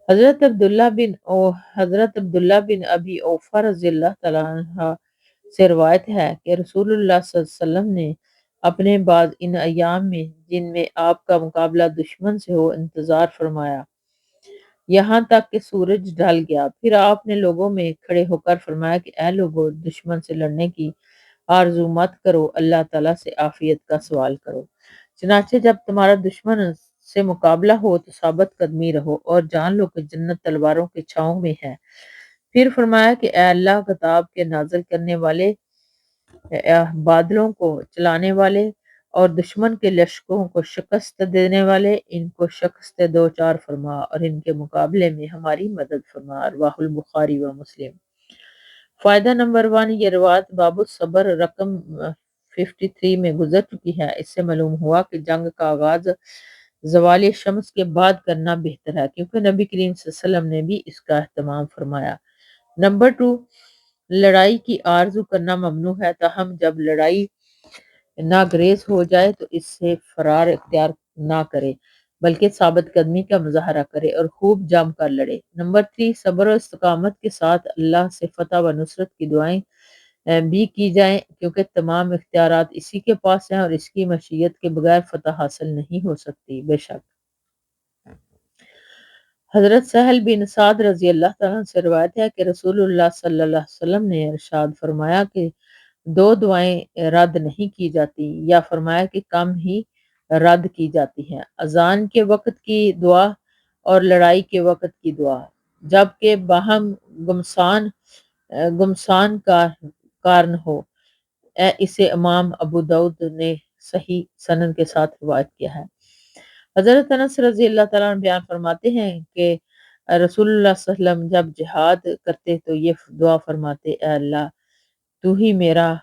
حضرت عبداللہ بن ابی اوفا رضی اللہ تعالیٰ عنہ سے روایت ہے کہ رسول اللہ صلی اللہ علیہ وسلم نے اپنے بعض ان ایام میں جن میں آپ کا مقابلہ دشمن سے ہو انتظار فرمایا یہاں تک کہ سورج ڈھل گیا، پھر آپ نے لوگوں میں کھڑے ہو کر فرمایا کہ اے لوگو، دشمن سے لڑنے کی آرزو مت کرو، اللہ تعالیٰ سے عافیت کا سوال کرو۔ چنانچہ جب تمہارا دشمن سے مقابلہ ہو تو ثابت قدمی رہو اور جان لو کہ جنت تلواروں کے چھاؤں میں ہے۔ پھر فرمایا کہ اے اللہ، کتاب کے نازل کرنے والے، بادلوں کو چلانے والے اور دشمن کے لشکروں کو شکست دینے والے، ان کو شکست دو چار فرما اور ان کے مقابلے میں ہماری مدد فرما۔ رواہ البخاری و مسلم۔ فائدہ نمبر 1، یہ روایت باب الصبر رقم 53 میں گزر چکی ہے۔ اس سے معلوم ہوا کہ جنگ کا آغاز زوال شمس کے بعد کرنا بہتر ہے، کیونکہ نبی کریم صلی اللہ علیہ وسلم نے بھی اس کا اہتمام فرمایا۔ نمبر 2، لڑائی کی آرزو کرنا ممنوع ہے، تاہم جب لڑائی ناگریز ہو جائے تو اس سے فرار اختیار نہ کرے، بلکہ ثابت قدمی کا مظاہرہ کرے اور خوب جم کر لڑے۔ نمبر 3، صبر و استقامت کے ساتھ اللہ سے فتح و نصرت کی دعائیں بھی کی جائیں، کیونکہ تمام اختیارات اسی کے پاس ہیں اور اس کی مشیت کے بغیر فتح حاصل نہیں ہو سکتی۔ بے شک حضرت سہل بن سعد رضی اللہ تعالیٰ عنہ سے روایت ہے کہ رسول اللہ صلی اللہ علیہ وسلم نے ارشاد فرمایا کہ 2 دعائیں رد نہیں کی جاتی، یا فرمایا کہ کم ہی رد کی جاتی ہیں: اذان کے وقت کی دعا اور لڑائی کے وقت کی دعا، جبکہ باہم گمسان کا کارن ہو۔ اسے امام ابو داؤد نے صحیح سند کے ساتھ روایت کیا ہے۔ حضرت انس رضی اللہ تعالیٰ عنہ بیان فرماتے ہیں کہ رسول اللہ صلی اللہ علیہ وسلم جب جہاد کرتے تو یہ دعا فرماتے: اے اللہ، تو ہی میرا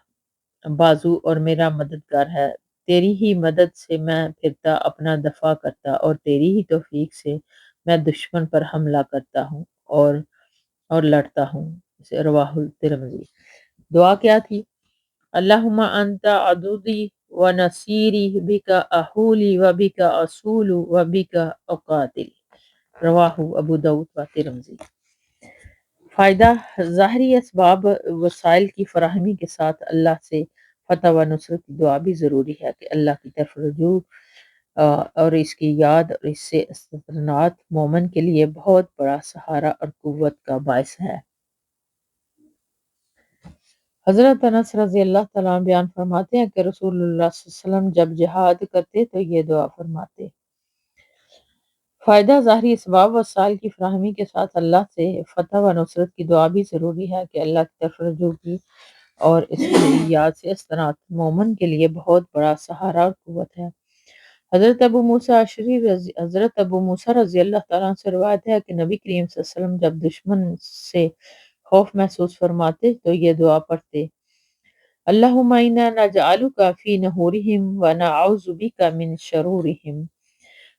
بازو اور میرا مددگار ہے، تیری ہی مدد سے میں پھرتا اپنا دفاع کرتا اور تیری ہی توفیق سے میں دشمن پر حملہ کرتا ہوں اور لڑتا ہوں۔ رواہ الترمذی۔ دعا کیا تھی؟ اللہم انت عدودی و نصیری بک احولی و بک اصول و بک اقاتل۔ رواہ ابو داؤد و ترمذی۔ فائدہ، ظاہری اسباب وسائل کی فراہمی کے ساتھ اللہ سے فتح و نصرت کی دعا بھی ضروری ہے کہ اللہ کی طرف رجوع اور اس کی یاد اور اس سے استثناءات مومن کے لیے بہت بڑا سہارا اور قوت کا باعث ہے۔ حضرت انس رضی اللہ تعالیٰ عنہ بیان فرماتے ہیں کہ رسول اللہ صلی اللہ علیہ وسلم جب جہاد کرتے تو یہ دعا فرماتے۔ فائدہ، ظاہری اسباب وسائل کی فراہمی کے ساتھ اللہ سے فتح و نصرت کی دعا بھی ضروری ہے کہ اللہ کی طرف رجوع کی اور اس کی یاد سے استناد مومن کے لیے بہت بڑا سہارا اور قوت ہے۔ حضرت ابو موسیٰ رضی اللہ تعالیٰ عنہ سے روایت ہے کہ نبی کریم صلی اللہ علیہ وسلم جب دشمن سے خوف محسوس فرماتے تو یہ دعا پڑھتے: اللہم انا نجعلک فی نحورہم و نعوذ بک من شرورہم۔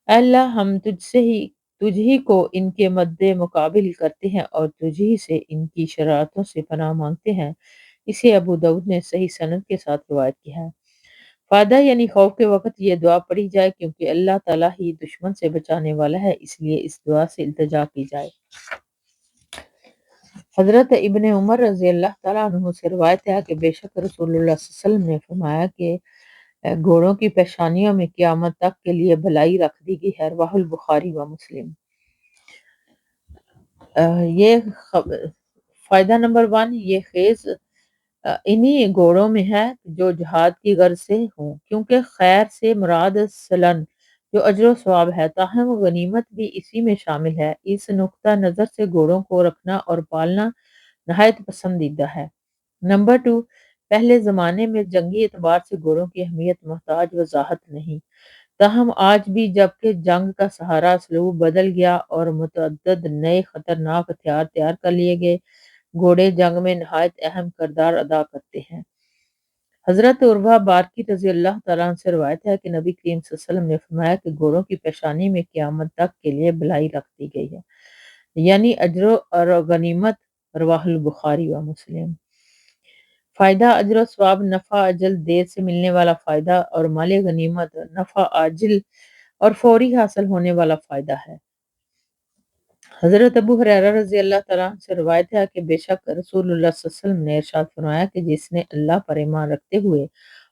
اے اللہ، ہم تجھ ہی کو ان کے مد مقابل کرتے ہیں اور تجھ ہی سے ان کی شرارتوں سے پناہ مانگتے ہیں۔ اسے ابو داؤد نے صحیح سند کے ساتھ روایت کیا ہے۔ فائدہ، یعنی خوف کے وقت یہ دعا پڑھی جائے کیونکہ اللہ تعالیٰ ہی دشمن سے بچانے والا ہے، اس لیے اس دعا سے التجا کی جائے۔ حضرت ابن عمر رضی اللہ تعالیٰ عنہ سے روایت ہے کہ بے شک رسول اللہ صلی اللہ علیہ وسلم نے فرمایا کہ گھوڑوں کی پیشانیوں میں قیامت تک کے لیے بھلائی رکھ دی گئی ہے۔ رواہ البخاری و مسلم۔ یہ فائدہ نمبر 1، یہ خیز انہی گھوڑوں میں ہے جو جہاد کی غرض سے ہوں، کیونکہ خیر سے مراد سلن جو اجر و ثواب ہے، تاہم غنیمت بھی اسی میں شامل ہے۔ اس نقطہ نظر سے گھوڑوں کو رکھنا اور پالنا نہایت پسندیدہ ہے۔ نمبر 2، پہلے زمانے میں جنگی اعتبار سے گھوڑوں کی اہمیت محتاج وضاحت نہیں، تاہم آج بھی جبکہ جنگ کا سہارا اسلوب بدل گیا اور متعدد نئے خطرناک ہتھیار تیار کر لیے گئے، گھوڑے جنگ میں نہایت اہم کردار ادا کرتے ہیں۔ حضرت عروہ بارقی رضی اللہ تعالیٰ عنہ سے روایت ہے کہ نبی کریم صلی اللہ علیہ وسلم نے فرمایا کہ گھوڑوں کی پیشانی میں قیامت تک کے لیے بھلائی رکھ دی گئی ہے، یعنی اجر اور غنیمت۔ رواہ البخاری و مسلم۔ فائدہ، اجر و ثواب نفع اجل دیر سے ملنے والا فائدہ اور مال غنیمت نفع عاجل اور فوری حاصل ہونے والا فائدہ ہے۔ حضرت ابو ہریرہ رضی اللہ تعالیٰ عنہ سے روایت ہے کہ بے شک رسول اللہ صلی اللہ علیہ وسلم نے ارشاد فرمایا کہ جس نے اللہ پر ایمان رکھتے ہوئے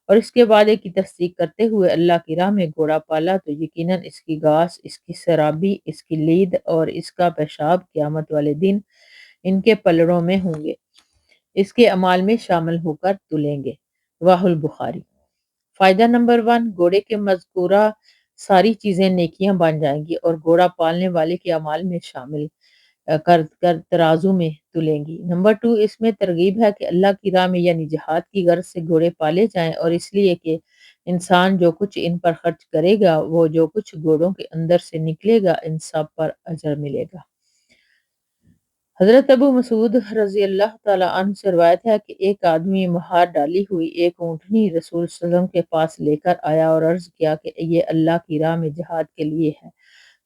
اور اس کے وعدے کی تصدیق کرتے ہوئے اللہ کی راہ میں گھوڑا پالا تو یقیناً اس کی گھاس، اس کی سرابی، اس کی لید اور اس کا پیشاب قیامت والے دن ان کے پلڑوں میں ہوں گے، اس کے اعمال میں شامل ہو کر تلیں گے۔ رواہ البخاری۔ فائدہ نمبر 1، گھوڑے کے مذکورہ ساری چیزیں نیکیاں بن جائیں گی اور گھوڑا پالنے والے کے اعمال میں شامل کر ترازو میں تلیں گی۔ نمبر 2، اس میں ترغیب ہے کہ اللہ کی راہ میں یعنی جہاد کی غرض سے گھوڑے پالے جائیں، اور اس لیے کہ انسان جو کچھ ان پر خرچ کرے گا، وہ جو کچھ گھوڑوں کے اندر سے نکلے گا، ان سب پر اجر ملے گا۔ حضرت ابو مسعود رضی اللہ تعالیٰ عنہ سے روایت ہے کہ ایک آدمی مہار ڈالی ہوئی ایک اونٹنی رسول صلی اللہ علیہ وسلم کے پاس لے کر آیا اور عرض کیا کہ یہ اللہ کی راہ میں جہاد کے لیے ہے۔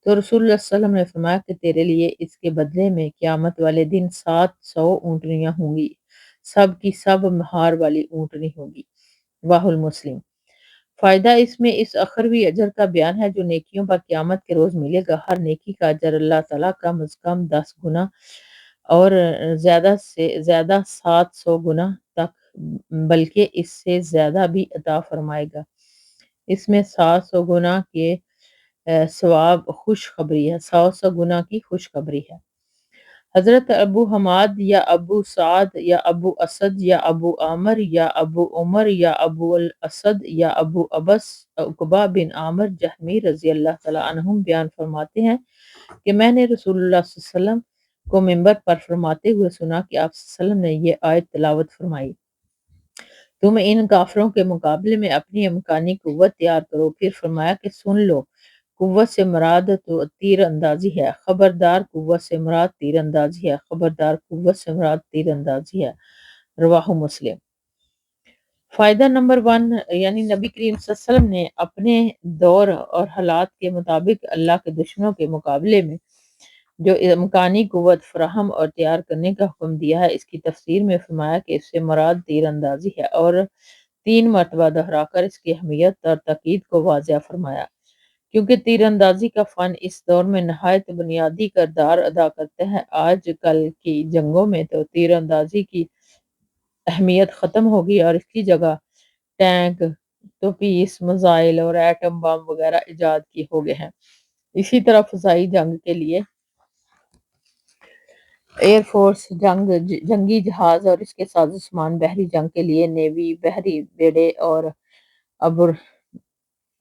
تو رسول اللہ صلی اللہ علیہ وسلم نے فرمایا کہ تیرے لیے اس کے بدلے میں قیامت والے دن 700 اونٹنیاں ہوں گی، سب کی سب مہار والی اونٹنی ہوگی۔ واہ المسلم۔ فائدہ اس میں اس اخروی اجر کا بیان ہے جو نیکیوں پر قیامت کے روز ملے گا۔ ہر نیکی کا اجر اللہ تعالیٰ کم از کم 10 گنا اور زیادہ سے زیادہ 700 گنا تک، بلکہ اس سے زیادہ بھی عطا فرمائے گا۔ اس میں 700 گنا کے ثواب خوشخبری ہے، 100 گنا کی خوشخبری ہے۔ حضرت ابو حماد یا ابو سعد یا ابو اسد یا ابو عامر یا ابو عمر یا ابو الاسد یا ابو عبس عقبہ بن عامر جہمی رضی اللہ تعالیٰ عنہم بیان فرماتے ہیں کہ میں نے رسول اللہ صلی اللہ علیہ وسلم کو منبر پر فرماتے ہوئے سنا کہ آپ صلی اللہ علیہ وسلم نے یہ آیت تلاوت فرمائی، تم ان کافروں کے مقابلے میں اپنی امکانی قوت تیار کرو۔ پھر فرمایا کہ سن لو، قوت سے مراد تو تیر اندازی ہے، خبردار قوت سے مراد تیر اندازی ہے، خبردار قوت سے مراد تیر اندازی ہے۔ رواہ مسلم۔ فائدہ نمبر 1، یعنی نبی کریم صلی اللہ علیہ وسلم نے اپنے دور اور حالات کے مطابق اللہ کے دشمنوں کے مقابلے میں جو امکانی قوت فراہم اور تیار کرنے کا حکم دیا ہے، اس کی تفسیر میں فرمایا کہ اس سے مراد تیر اندازی ہے، اور 3 مرتبہ دہرا کر اس کی اہمیت اور تاکید کو واضح فرمایا، کیونکہ تیر اندازی کا فن اس دور میں نہایت بنیادی کردار ادا کرتا ہے۔ آج کل کی جنگوں میں تو تیر اندازی کی اہمیت ختم ہوگی اور اس کی جگہ ٹینک، توپیس، میزائل اور ایٹم بم وغیرہ ایجاد کیے ہو گئے ہیں۔ اسی طرح فضائی جنگ کے لیے ایئر فورس، جنگی جہاز اور اس کے ساز و سامان، بحری جنگ کے لیے نیوی، بحری بیڑے اور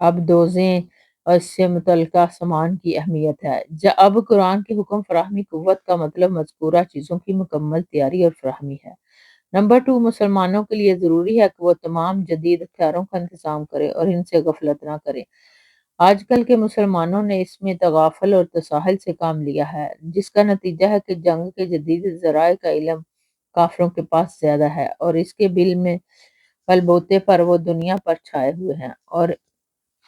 ابدوزیں اور اس سے متعلقہ سامان کی اہمیت ہے۔ اب قرآن کے حکم فراہمی قوت کا مطلب مذکورہ چیزوں کی مکمل تیاری اور فراہمی ہے۔ نمبر 2، مسلمانوں کے لیے ضروری ہے کہ وہ تمام جدید ہتھیاروں کا انتظام کرے اور ان سے غفلت نہ کرے۔ آج کل کے مسلمانوں نے اس میں تغافل اور تساہل سے کام لیا ہے، جس کا نتیجہ ہے کہ جنگ کے جدید ذرائع کا علم کافروں کے پاس زیادہ ہے اور اس کے بل بوتے پر وہ دنیا پر چھائے ہوئے ہیں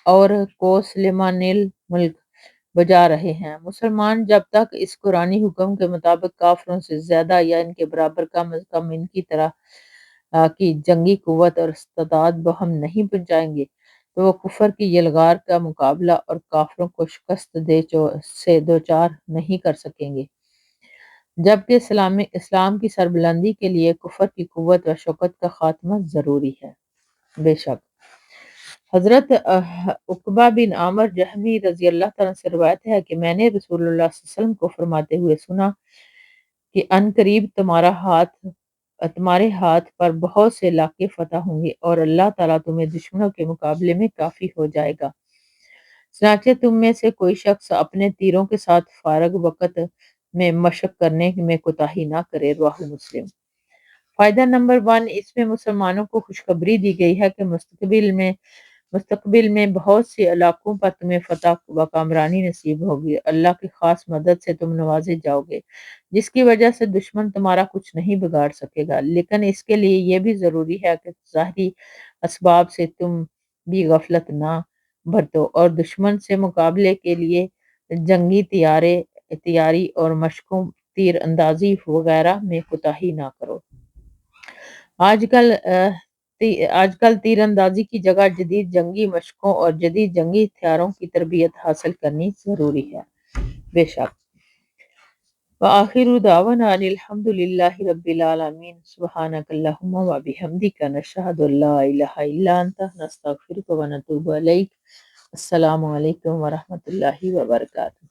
اور کوس لمن الملک بجا رہے ہیں۔ مسلمان جب تک اس قرآنی حکم کے مطابق کافروں سے زیادہ یا ان کے برابر کم از کم ان کی طرح کی جنگی قوت اور استعداد بہم نہیں پہنچائیں گے تو وہ کفر کی یلغار کا مقابلہ اور کافروں کو شکست سے دوچار نہیں کر سکیں گے، جبکہ اسلام کی سربلندی کے لیے کفر کی قوت و شوکت کا خاتمہ ضروری ہے۔ بے شک حضرت عقبہ بن عامر جہمی رضی اللہ تعالیٰ سے روایت ہے کہ میں نے رسول اللہ صلی اللہ علیہ وسلم کو فرماتے ہوئے سنا کہ ان قریب تمہارے ہاتھ پر بہت سے علاقے فتح ہوں گے اور اللہ تعالیٰ تمہیں دشمنوں کے مقابلے میں کافی ہو جائے گا، چنانچہ تم میں سے کوئی شخص اپنے تیروں کے ساتھ فارغ وقت میں مشق کرنے میں کوتاہی نہ کرے۔ رواہ مسلم۔ فائدہ نمبر 1، اس میں مسلمانوں کو خوشخبری دی گئی ہے کہ مستقبل میں بہت سے علاقوں پر تمہیں فتح و کامرانی نصیب ہوگی، اللہ کی خاص مدد سے تم نوازے جاؤ گے، جس کی وجہ سے دشمن تمہارا کچھ نہیں بگاڑ سکے گا، لیکن اس کے لیے یہ بھی ضروری ہے کہ ظاہری اسباب سے تم بھی غفلت نہ برتو اور دشمن سے مقابلے کے لیے جنگی تیاری اور مشقوں، تیر اندازی وغیرہ میں کوتاہی نہ کرو۔ آج کل تیر اندازی کی جگہ جدید جنگی مشقوں اور جدید جنگی ہتھیاروں کی تربیت حاصل کرنی ضروری ہے۔ بے شک۔ وآخر دعوانا ان الحمد للہ رب العالمین، سبحانک اللہم وبحمدک، نشہد ان لا الہ الا انت، نستغفرک ونتوب الیک۔ السلام علیکم ورحمۃ اللہ وبرکاتہ۔